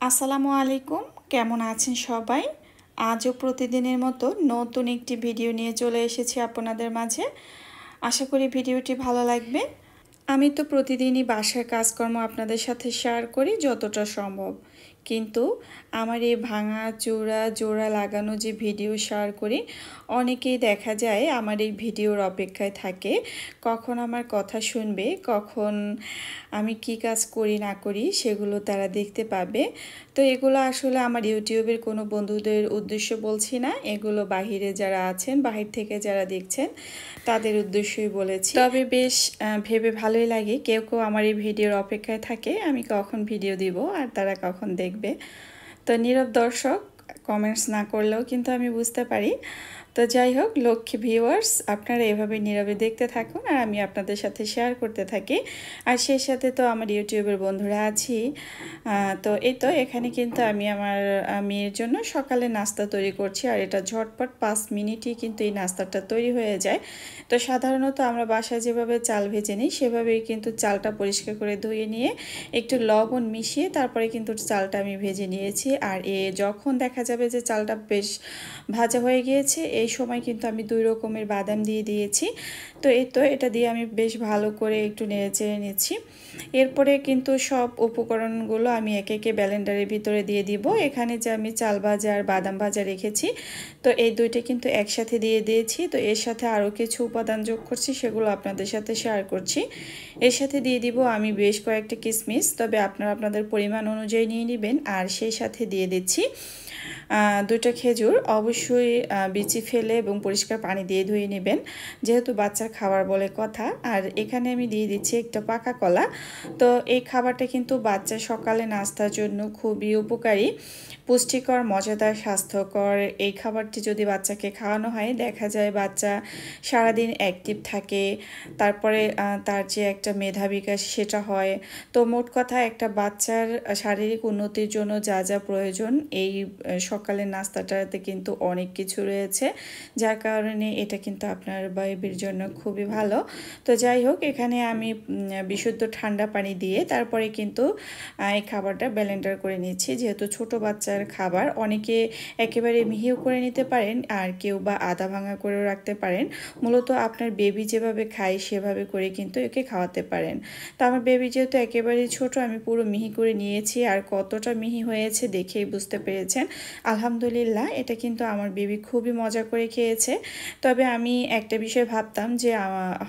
আসসালামু আলাইকুম, কেমন আছেন সবাই? আজও প্রতিদিনের মতো নতুন একটি ভিডিও নিয়ে চলে এসেছি আপনাদের মাঝে। আশা করি ভিডিওটি ভালো লাগবে। আমি তো প্রতিদিনই বাসার কাজকর্ম আপনাদের সাথে শেয়ার করি যতটা সম্ভব, কিন্তু আমার এই ভাঙা চূড়া জোড়া লাগানো যে ভিডিও শেয়ার করি, অনেকেই দেখা যায় আমার এই ভিডিওর অপেক্ষায় থাকে কখন আমার কথা শুনবে, কখন আমি কি কাজ করি না করি সেগুলো তারা দেখতে পাবে। তো এগুলো আসলে আমার ইউটিউবের কোনো বন্ধুদের উদ্দেশ্য বলছি না, এগুলো বাহিরে যারা আছেন, বাহির থেকে যারা দেখছেন তাদের উদ্দেশ্যই বলেছি। তবে বেশ ভেবে ভালোই লাগে, কেউ কেউ আমার এই ভিডিওর অপেক্ষায় থাকে আমি কখন ভিডিও দিব আর তারা কখন দেখবে। তো নীরব দর্শক কমেন্টস না করলেও কিন্তু আমি বুঝতে পারি। তো যাই হোক, লক্ষ্মী ভিউয়ার্স, আপনারা এভাবে নীরবে দেখতে থাকুন আর আমি আপনাদের সাথে শেয়ার করতে থাকি। আর সেই সাথে তো আমার ইউটিউবের বন্ধুরা আছি। তো এই তো এখানে কিন্তু আমি আমার মেয়ের জন্য সকালে নাস্তা তৈরি করছি, আর এটা ঝটপট 5 মিনিটই কিন্তু এই নাস্তাটা তৈরি হয়ে যায়। তো সাধারণত আমরা বাসায় যেভাবে চাল ভেজে নিই সেভাবেই কিন্তু চালটা পরিষ্কার করে ধুয়ে নিয়ে একটু লবণ মিশিয়ে তারপরে কিন্তু চালটা আমি ভেজে নিয়েছি। আর যখন দেখা যাবে যে চালটা বেশ ভাজা হয়ে গিয়েছে, এই সময় কিন্তু আমি 2 রকমের বাদাম দিয়ে দিয়েছি। তো এই তো এটা দিয়ে আমি বেশ ভালো করে একটু নেড়েচেড়ে নিচ্ছি। এরপরে কিন্তু সব উপকরণগুলো আমি একে একে ব্লেন্ডারের ভিতরে দিয়ে দিব। এখানে যে আমি চাল ভাজা আর বাদাম ভাজা রেখেছি, তো এই দুইটা কিন্তু একসাথে দিয়ে দিয়েছি। তো এর সাথে আরও কিছু উপাদান যোগ করছি, সেগুলো আপনাদের সাথে শেয়ার করছি। এর সাথে দিয়ে দিব আমি বেশ কয়েকটা কিশমিশ, তবে আপনারা আপনাদের পরিমাণ অনুযায়ী নিয়ে নেবেন। আর সেই সাথে দিয়ে দিচ্ছি 2টা খেজুর, অবশ্যই বিচি ফেলে এবং পরিষ্কার পানি দিয়ে ধুয়ে নেবেন, যেহেতু বাচ্চার খাবার বলে কথা। আর এখানে আমি দিয়ে দিচ্ছি একটা পাকা কলা। তো এই খাবারটা কিন্তু বাচ্চা সকালে নাস্তার জন্য খুবই উপকারী, পুষ্টিকর, মজাদার, স্বাস্থ্যকর। এই খাবারটি যদি বাচ্চাকে খাওয়ানো হয় দেখা যায় বাচ্চা সারাদিন অ্যাক্টিভ থাকে, তারপরে তার যে একটা মেধা বিকাশ সেটা হয়। তো মোট কথা একটা বাচ্চার শারীরিক উন্নতির জন্য যা যা প্রয়োজন এই সকালের নাস্তাটাতে কিন্তু অনেক কিছু রয়েছে, যার কারণে এটা কিন্তু আপনার বেবির জন্য খুবই ভালো। তো যাই হোক, এখানে আমি বিশুদ্ধ ঠান্ডা পানি দিয়ে তারপরে কিন্তু এই খাবারটা ব্লেন্ডার করে নিচ্ছি। যেহেতু ছোট বাচ্চার খাবার, অনেকে একেবারে মিহিও করে নিতে পারেন আর কেউ বা আধা ভাঙা করেও রাখতে পারেন। মূলত আপনার বেবি যেভাবে খায় সেভাবে করে কিন্তু একে খাওয়াতে পারেন। তো আমার বেবি যেহেতু একেবারেই ছোট, আমি পুরো মিহি করে নিয়েছি, আর কতটা মিহি হয়েছে দেখেই বুঝতে পেরেছেন। আলহামদুলিল্লাহ, এটা কিন্তু আমার বেবি খুবই মজা করে খেয়েছে। তবে আমি একটা বিষয় ভাবতাম যে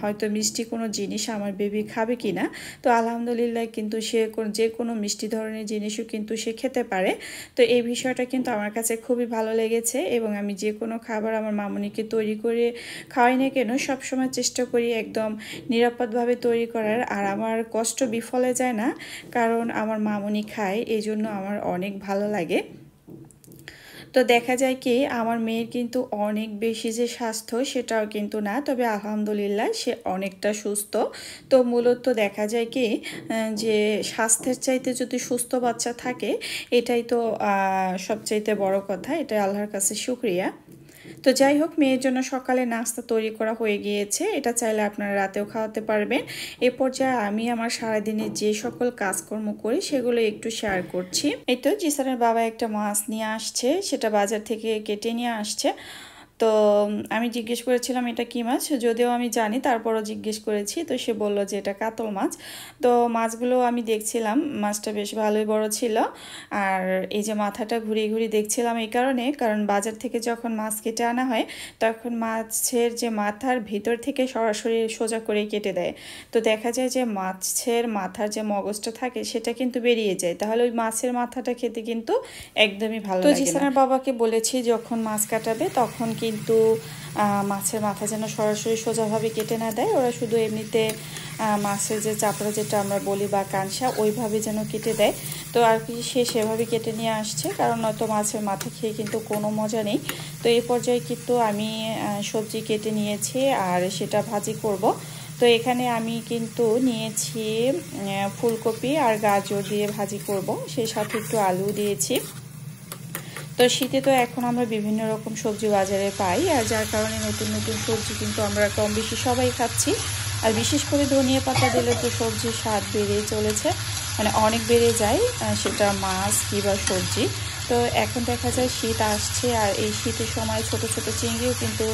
হয়তো মিষ্টি কোনো জিনিস আমার বেবি খাবে কি না। তো আলহামদুলিল্লাহ কিন্তু সে যে কোনো মিষ্টি ধরনের জিনিসও কিন্তু সে খেতে পারে। তো এই বিষয়টা কিন্তু আমার কাছে খুবই ভালো লেগেছে, এবং আমি যে কোনো খাবার আমার মামুনিকে তৈরি করে খাওয়াই না কেন সবসময় চেষ্টা করি একদম নিরাপদভাবে তৈরি করার। আর আমার কষ্ট বিফলে যায় না, কারণ আমার মামুনি খায়, এই জন্য আমার অনেক ভালো লাগে। তো দেখা যায় কি আমার মেয়ের কিন্তু অনেক বেশি যে স্বাস্থ্য সেটাও কিন্তু না, তবে আলহামদুলিল্লাহ সে অনেকটা সুস্থ। তো মূলত দেখা যায় কি যে স্বাস্থ্যের চাইতে যদি সুস্থ বাচ্চা থাকে এটাই তো সবচাইতে বড় কথা, এটা আল্লাহর কাছে শুকরিয়া। তো যাই হোক, মেয়ের জন্য সকালে নাস্তা তৈরি করা হয়ে গিয়েছে, এটা চাইলে আপনারা রাতেও খাওয়াতে পারবেন। এ পর্যায়ে আমি আমার সারাদিনে যে সকল কাজকর্ম করি সেগুলো একটু শেয়ার করছি। এই তো জিসানের বাবা একটা মাছ নিয়ে আসছে, সেটা বাজার থেকে কেটে নিয়ে আসছে। তো আমি জিজ্ঞেস করেছিলাম এটা কী মাছ, যদিও আমি জানি তারপরও জিজ্ঞেস করেছি। তো সে বলল যে এটা কাতল মাছ। তো মাছগুলো আমি দেখছিলাম, মাছটা বেশ ভালোই বড় ছিল। আর এই যে মাথাটা ঘুরিয়ে ঘুরিয়ে দেখছিলাম এই কারণ বাজার থেকে যখন মাছ কেটে আনা হয় তখন মাছের যে মাথার ভিতর থেকে সরাসরি সোজা করে কেটে দেয়। তো দেখা যায় যে মাছের মাথার যে মগজটা থাকে সেটা কিন্তু বেরিয়ে যায়, তাহলে ওই মাছের মাথাটা খেতে কিন্তু একদমই ভালো লাগে না। তো জিসানের বাবাকে বলেছি যখন মাছ কাটাবে তখন কিন্তু মাছের মাথা যেন সরাসরি সোজাভাবে কেটে না দেয়, ওরা শুধু এমনিতে মাছের যে চাপড়া যেটা আমরা বলি বা কানসা ওইভাবে যেন কেটে দেয়। তো আর কি সে সেভাবে কেটে নিয়ে আসছে, কারণ নয়তো মাছের মাথা খেয়ে কিন্তু কোনো মজা নেই। তো এই পর্যায়ে কিন্তু আমি সবজি কেটে নিয়েছি আর সেটা ভাজি করব। তো এখানে আমি কিন্তু নিয়েছি ফুলকপি আর গাজর দিয়ে ভাজি করব, সেই সাথে একটু আলু দিয়েছি। তো শীতে তো এখন আমরা বিভিন্ন রকম সবজি বাজারে পাই, আর যার কারণে নতুন নতুন সবজি কিন্তু আমরা কম বেশি সবাই খাচ্ছি। আর বিশেষ করে ধনিয়া পাতা দিলে তো সবজির স্বাদ বেড়েই চলেছে। মানে অনেক বেড়ে যায়, সেটা মাছ কিংবা সবজি। তো এখন দেখা যায় শীত আসছে, আর এই শীতের সময় ছোট ছোট চিংড়িও কিন্তু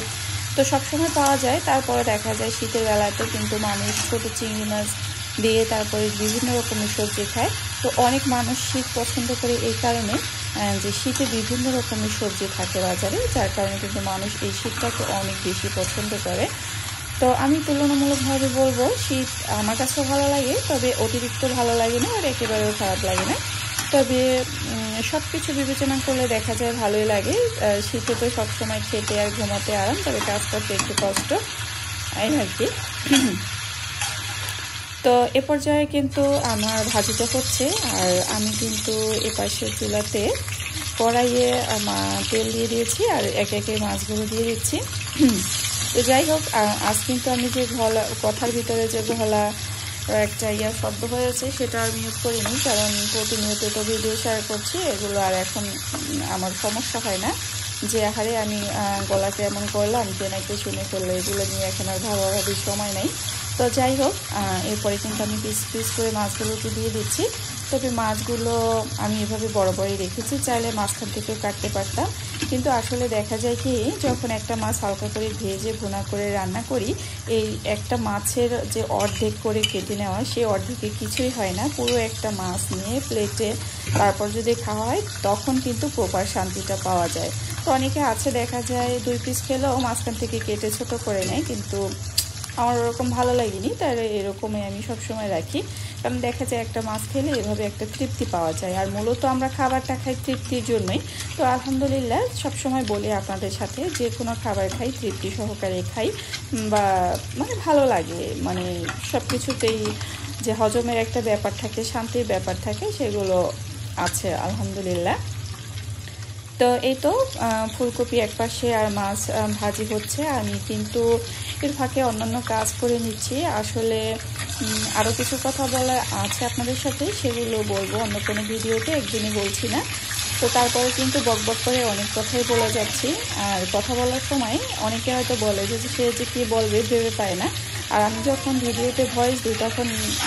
তো সবসময় পাওয়া যায়। তারপরে দেখা যায় শীতের বেলাতেও কিন্তু মানুষ ছোট চিংড়ি মাছ দিয়ে তারপরে বিভিন্ন রকমের সবজি খায়। তো অনেক মানুষ শীত পছন্দ করে এই কারণে যে শীতে বিভিন্ন রকমের সবজি থাকে বাজারে, যার কারণে কিন্তু মানুষ এই শীতটাকে অনেক বেশি পছন্দ করে। তো আমি তুলনামূলকভাবে বলবো শীত আমার কাছেও ভালো লাগে, তবে অতিরিক্ত ভালো লাগে না আর একেবারেও খারাপ লাগে না। তবে সব কিছু বিবেচনা করলে দেখা যায় ভালোই লাগে। শীতে তো সবসময় খেতে আর ঘুমাতে আরাম, তবে কাজ করতে একটু কষ্ট এই আর কি। তো এ পর্যায়ে কিন্তু আমার ভাজিটা হচ্ছে, আর আমি কিন্তু এপাশের চুলাতে কড়াইয়ে আমার তেল দিয়ে দিয়েছি আর একে একে মাছগুলো দিয়ে দিচ্ছি। তো যাই হোক, আজ কিন্তু আমি যে কথার ভিতরে যে গলা একটা শব্দ হয়েছে সেটা আমি ইউজ করিনি, কারণ প্রতিনিয়ত তো ভিডিও শেয়ার করছি, এগুলো আর এখন আমার সমস্যা হয় না যে আহারে আমি গলাকে এমন করলাম যে নাকি শুনে ফেললো, এগুলো নিয়ে এখন আর ভাবাভাবির সময় নেই। তো যাই হোক, এরপরে কিন্তু আমি পিস পিস করে মাছগুলোকে দিয়ে দিচ্ছি। তবে মাছগুলো আমি এভাবে বড় বড়ই রেখেছি, চাইলে মাঝখান থেকেও কাটতে পারতাম, কিন্তু আসলে দেখা যায় কি যখন একটা মাছ হালকা করে ভেজে ভুনা করে রান্না করি, এই একটা মাছের যে অর্ধেক করে কেটে নেওয়া, সেই অর্ধেকে কিছুই হয় না। পুরো একটা মাছ নিয়ে প্লেটে তারপর যদি খাওয়া হয় তখন কিন্তু প্রপার শান্তিটা পাওয়া যায়। তো অনেকে আছে দেখা যায় 2 পিস খেলেও মাঝখান থেকে কেটে ছোট করে নেয়, কিন্তু আমার ওরকম ভালো লাগেনি, তাই এরকমই আমি সবসময় রাখি। কারণ দেখা যায় একটা মাছ খেলে এভাবে একটা তৃপ্তি পাওয়া যায়, আর মূলত আমরা খাবারটা খাই তৃপ্তির জন্যই। তো আলহামদুলিল্লাহ সবসময় বলি আপনাদের সাথে, যে কোনো খাবার খাই তৃপ্তি সহকারে খাই, বা মানে ভালো লাগে, মানে সব কিছুতেই যে হজমের একটা ব্যাপার থাকে, শান্তির ব্যাপার থাকে, সেগুলো আছে আলহামদুলিল্লাহ। তো এই তো ফুলকপি একপাশে আর মাছ ভাজি হচ্ছে, আমি কিন্তু এর ফাঁকে অন্যান্য কাজ করে নিচ্ছি। আসলে আরও কিছু কথা বলার আছে আপনাদের সাথে, সেগুলো বলবো অন্য কোনো ভিডিওতে, একদিনই বলছি না। তো তারপরে কিন্তু বকবক করে অনেক কথাই বলে যাচ্ছি, আর কথা বলার সময় অনেকে হয়তো বলে যে সে যে কী বলবে ভেবে পায় না, আর আমি যখন ভিডিওতে ভয়েস দিই তখন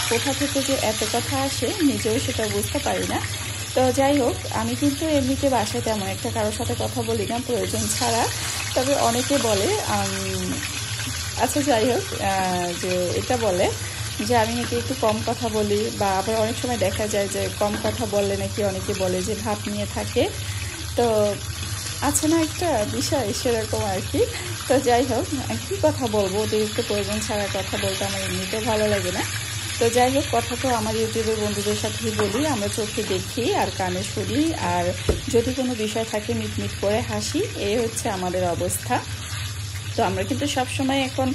কোথা থেকে যে এত কথা আসে নিজেও সেটা বুঝতে পারি না। তো যাই হোক, আমি কিন্তু এমনিতে বাসায় তেমন একটা কারোর সাথে কথা বলি না প্রয়োজন ছাড়া। তবে অনেকে বলে, আচ্ছা যাই হোক, যে এটা বলে যে আমি নাকি একটু কম কথা বলি, বা আবার অনেক সময় দেখা যায় যে কম কথা বললে নাকি অনেকে বলে যে ভাব নিয়ে থাকে। তো আছে না একটা বিষয় সেরকম আর কি। তো যাই হোক, কী কথা বলবো, অতিরিক্ত প্রয়োজন ছাড়া কথা বলতে আমার এমনিতেও ভালো লাগে না। তো যাই হোক, কথা তো আমার ইউটিউবের বন্ধুদের সাথেই বলি, আমরা চোখে দেখি আর কানে শুনি, আর যদি কোনো বিষয় থাকে মিটমিট করে হাসি, এই হচ্ছে আমাদের অবস্থা। তো আমরা কিন্তু সবসময় এখন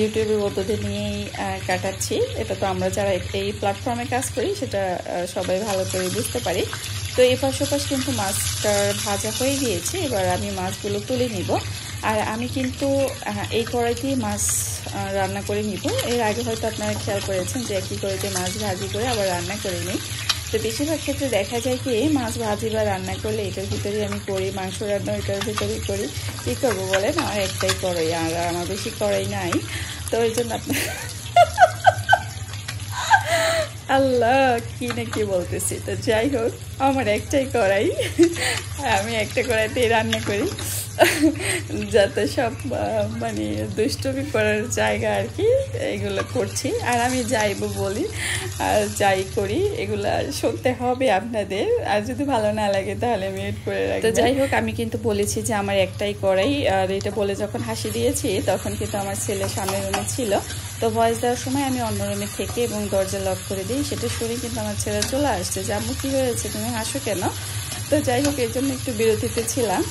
ইউটিউবের বন্ধুদের নিয়েই কাটাচ্ছি, এটা তো আমরা যারা এই প্ল্যাটফর্মে কাজ করি সেটা সবাই ভালো করে বুঝতে পারি। তো এপাশ ওপাশ কিন্তু মাছটার ভাজা হয়ে গিয়েছে, এবার আমি মাছগুলো তুলে নিব। আর আমি কিন্তু এই কড়াইতেই মাছ রান্না করে নিব। এর আগে হয়তো আপনারা খেয়াল করেছেন যে একই কড়াইতে মাছ ভাজি করে আবার রান্না করে নিই। তো বেশিরভাগ ক্ষেত্রে দেখা যায় কি মাছ ভাজি বা রান্না করলে এটার ভিতরেই আমি করি, মাংস রান্না এটার ভিতরেই করি। কী করবো বলেন, আমার একটাই কড়াই, আর আমার বেশি কড়াই নাই। তো ওই জন্য আপনার আল্লাহ কি না কি বলতেছি। তো যাই হোক, আমার একটাই কড়াই, আমি একটা কড়াইতেই রান্না করি, যাতে সব মানে দুষ্টুমি করার জায়গা আর কি এগুলো করছি। আর আমি যাইবো বলি আর যাই করি এগুলো শুনতে হবে আপনাদের, আর যদি ভালো না লাগে তাহলে মিউট করে রাখি। তো যাই হোক, আমি কিন্তু বলেছি যে আমার একটাই কড়াই, আর এটা বলে যখন হাসি দিয়েছি তখন কিন্তু আমার ছেলে সামনের রুমে ছিল। তো ভয়েস দেওয়ার সময় আমি অন্য রুমে থেকে এবং দরজা লক করে দিই, সেটা শুনে কিন্তু আমার ছেলে চলে আসছে যে আম্মু কী হয়েছে, তুমি হাসো কেন। তো যাই হোক, এর জন্য একটু বিরতিতে ছিলাম।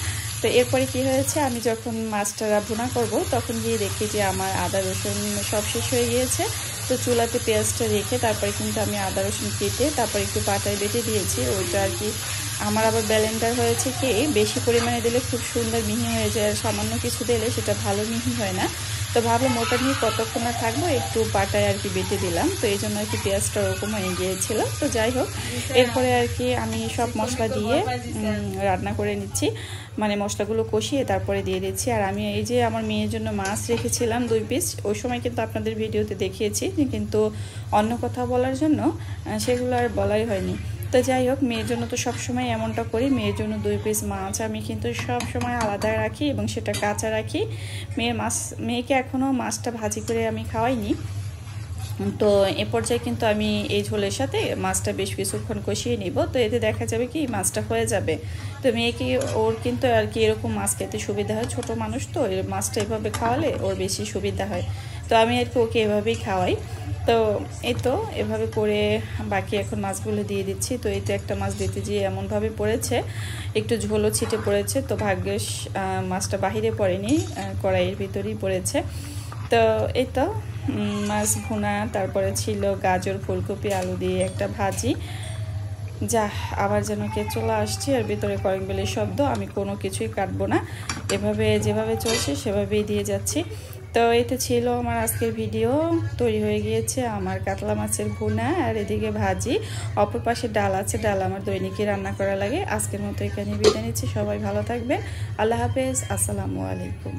তো এরপরে কি হয়েছে, আমি যখন মাছটা ভুনা করব তখন গিয়ে দেখি যে আমার আদা রসুন সব শেষ হয়ে গিয়েছে। তো চুলাতে পেঁয়াজটা রেখে তারপরে কিন্তু আমি আদা রসুন কেটে তারপরে একটু পাটায় বেটে দিয়েছি। ওইটা আর কি আমার আবার ব্লেন্ডার হয়েছে কি বেশি পরিমাণে দিলে খুব সুন্দর মিহি হয়ে যায়, আর সামান্য কিছু দিলে সেটা ভালো মিহি হয় না। তো ভাবলাম ওটা নিয়ে কতক্ষণ আর থাকবো, একটু বাটায় আর কি বেটে দিলাম। তো এই জন্য আর কি পেঁয়াজটা ওরকম হয়ে গিয়েছিল। তো যাই হোক, এরপরে আর কি আমি সব মশলা দিয়ে রান্না করে নিচ্ছি, মানে মশলাগুলো কষিয়ে তারপরে দিয়ে দিচ্ছি। আর আমি এই যে আমার মেয়ের জন্য মাছ রেখেছিলাম 2 পিস, ওই সময় কিন্তু আপনাদের ভিডিওতে দেখিয়েছি, কিন্তু অন্য কথা বলার জন্য সেগুলো আর বলাই হয়নি। তো যাই হোক, মেয়ের জন্য তো সবসময় এমনটা করি, মেয়ের জন্য 2 পিস মাছ আমি কিন্তু সব সময় আলাদা রাখি এবং সেটা কাঁচা রাখি। মেয়েকে এখনও মাছটা ভাজি করে আমি খাওয়াইনি। তো এ পর্যায়ে কিন্তু আমি এই ঝোলের সাথে মাছটা বেশ কিছুক্ষণ কষিয়ে নিব। তো এতে দেখা যাবে কি মাছটা হয়ে যাবে। তো মেয়েকে ওর কিন্তু আর কি এরকম মাছ খেতে সুবিধা হয়, ছোট মানুষ তো এর মাছটা এভাবে খাওয়ালে ওর বেশি সুবিধা হয়। তো আমি আর কি ওকে এভাবেই খাওয়াই। তো এই তো এভাবে করে বাকি এখন মাছগুলো দিয়ে দিচ্ছি। তো এই তো একটা মাছ দিতে গিয়ে এমনভাবে পড়েছে, একটু ঝোলও ছিটে পড়েছে। তো ভাগ্যেশ মাছটা বাহিরে পড়েনি, কড়াইয়ের ভিতরেই পড়েছে। তো এই তো মাছ ভুনা, তারপরে ছিল গাজর, ফুলকপি, আলু দিয়ে একটা ভাজি। যা, আবার যেন কে চলে আসছে আর ভিতরে কলিং বেলের শব্দ। আমি কোনো কিছুই কাটবো না, এভাবে যেভাবে চলছে সেভাবেই দিয়ে যাচ্ছি। তো এটা ছিল আমার আজকের ভিডিও। তৈরি হয়ে গিয়েছে আমার কাতলা মাছের ভুনা, আর এদিকে ভাজি, অপর পাশে ডাল আছে। ডাল আমার দৈনিকই রান্না করা লাগে। আজকের মতো এখানে বিদায় নিচ্ছি। সবাই ভালো থাকবেন। আল্লাহ হাফেজ। আসসালামু আলাইকুম।